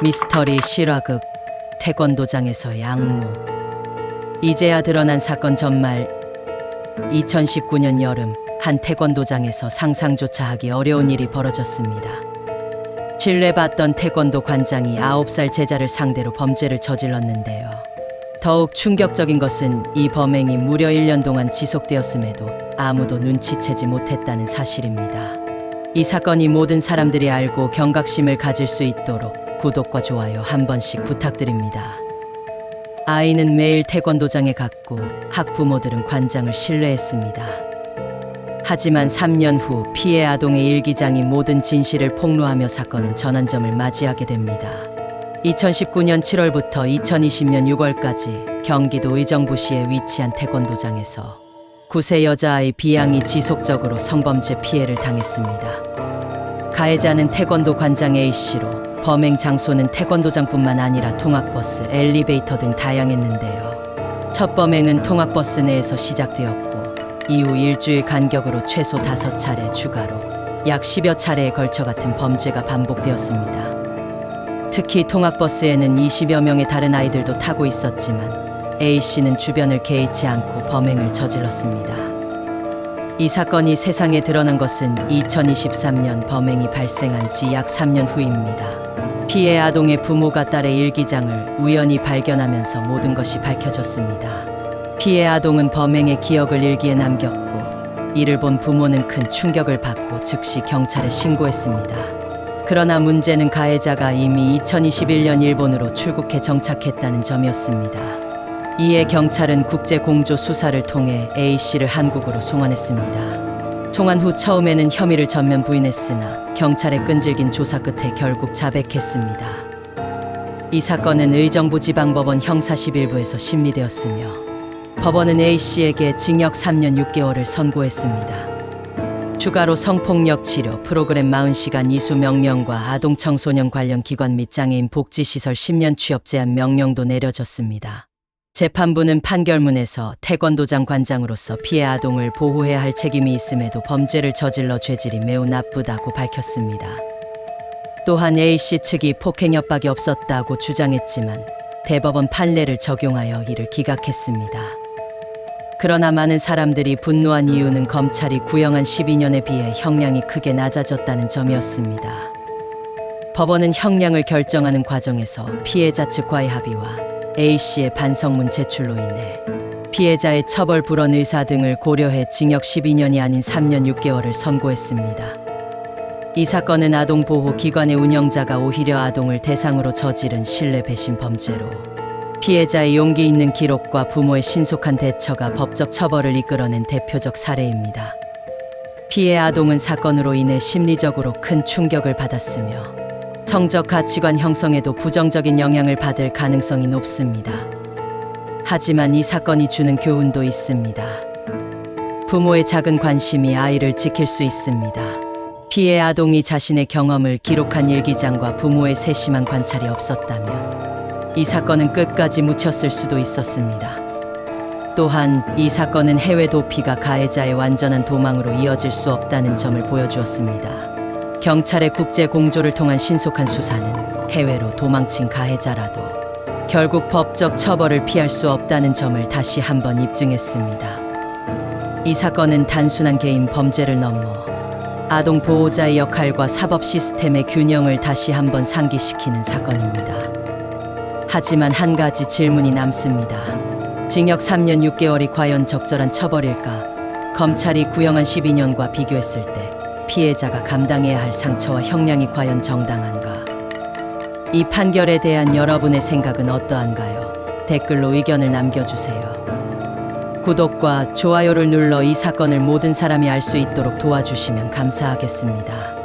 미스터리 실화극 태권도장에서 양무. 이제야 드러난 사건 전말. 2019년 여름 한 태권도장에서 상상조차 하기 어려운 일이 벌어졌습니다. 신뢰받던 태권도 관장이 9살 제자를 상대로 범죄를 저질렀는데요. 더욱 충격적인 것은 이 범행이 무려 1년 동안 지속되었음에도 아무도 눈치채지 못했다는 사실입니다. 이 사건이 모든 사람들이 알고 경각심을 가질 수 있도록 구독과 좋아요 한 번씩 부탁드립니다. 아이는 매일 태권도장에 갔고 학부모들은 관장을 신뢰했습니다. 하지만 3년 후 피해 아동의 일기장이 모든 진실을 폭로하며 사건은 전환점을 맞이하게 됩니다. 2019년 7월부터 2020년 6월까지 경기도 의정부시에 위치한 태권도장에서 9세 여자아이 B양이 지속적으로 성범죄 피해를 당했습니다. 가해자는 태권도 관장 A씨로 범행 장소는 태권도장뿐만 아니라 통학버스, 엘리베이터 등 다양했는데요. 첫 범행은 통학버스 내에서 시작되었고 이후 일주일 간격으로 최소 5차례 추가로 약 10여 차례에 걸쳐 같은 범죄가 반복되었습니다. 특히 통학버스에는 20여 명의 다른 아이들도 타고 있었지만 A씨는 주변을 개의치 않고 범행을 저질렀습니다. 이 사건이 세상에 드러난 것은 2023년 범행이 발생한 지 약 3년 후입니다. 피해 아동의 부모가 딸의 일기장을 우연히 발견하면서 모든 것이 밝혀졌습니다. 피해 아동은 범행의 기억을 일기에 남겼고 이를 본 부모는 큰 충격을 받고 즉시 경찰에 신고했습니다. 그러나 문제는 가해자가 이미 2021년 일본으로 출국해 정착했다는 점이었습니다. 이에 경찰은 국제공조 수사를 통해 A씨를 한국으로 송환했습니다. 송환 후 처음에는 혐의를 전면 부인했으나 경찰의 끈질긴 조사 끝에 결국 자백했습니다. 이 사건은 의정부지방법원 형사 11부에서 심리되었으며 법원은 A씨에게 징역 3년 6개월을 선고했습니다. 추가로 성폭력 치료 프로그램 40시간 이수 명령과 아동 청소년 관련 기관 및 장애인 복지시설 10년 취업 제한 명령도 내려졌습니다. 재판부는 판결문에서 태권도장 관장으로서 피해 아동을 보호해야 할 책임이 있음에도 범죄를 저질러 죄질이 매우 나쁘다고 밝혔습니다. 또한 A씨 측이 폭행 협박이 없었다고 주장했지만 대법원 판례를 적용하여 이를 기각했습니다. 그러나 많은 사람들이 분노한 이유는 검찰이 구형한 12년에 비해 형량이 크게 낮아졌다는 점이었습니다. 법원은 형량을 결정하는 과정에서 피해자 측과의 합의와 A씨의 반성문 제출로 인해 피해자의 처벌 불원 의사 등을 고려해 징역 12년이 아닌 3년 6개월을 선고했습니다. 이 사건은 아동보호기관의 운영자가 오히려 아동을 대상으로 저지른 신뢰 배신 범죄로 피해자의 용기 있는 기록과 부모의 신속한 대처가 법적 처벌을 이끌어낸 대표적 사례입니다. 피해 아동은 사건으로 인해 심리적으로 큰 충격을 받았으며 성적 가치관 형성에도 부정적인 영향을 받을 가능성이 높습니다. 하지만 이 사건이 주는 교훈도 있습니다. 부모의 작은 관심이 아이를 지킬 수 있습니다. 피해 아동이 자신의 경험을 기록한 일기장과 부모의 세심한 관찰이 없었다면 이 사건은 끝까지 묻혔을 수도 있었습니다. 또한 이 사건은 해외 도피가 가해자의 완전한 도망으로 이어질 수 없다는 점을 보여주었습니다. 경찰의 국제 공조를 통한 신속한 수사는 해외로 도망친 가해자라도 결국 법적 처벌을 피할 수 없다는 점을 다시 한번 입증했습니다. 이 사건은 단순한 개인 범죄를 넘어 아동 보호자의 역할과 사법 시스템의 균형을 다시 한번 상기시키는 사건입니다. 하지만 한 가지 질문이 남습니다. 징역 3년 6개월이 과연 적절한 처벌일까? 검찰이 구형한 12년과 비교했을 때 피해자가 감당해야 할 상처와 형량이 과연 정당한가? 이 판결에 대한 여러분의 생각은 어떠한가요? 댓글로 의견을 남겨주세요. 구독과 좋아요를 눌러 이 사건을 모든 사람이 알 수 있도록 도와주시면 감사하겠습니다.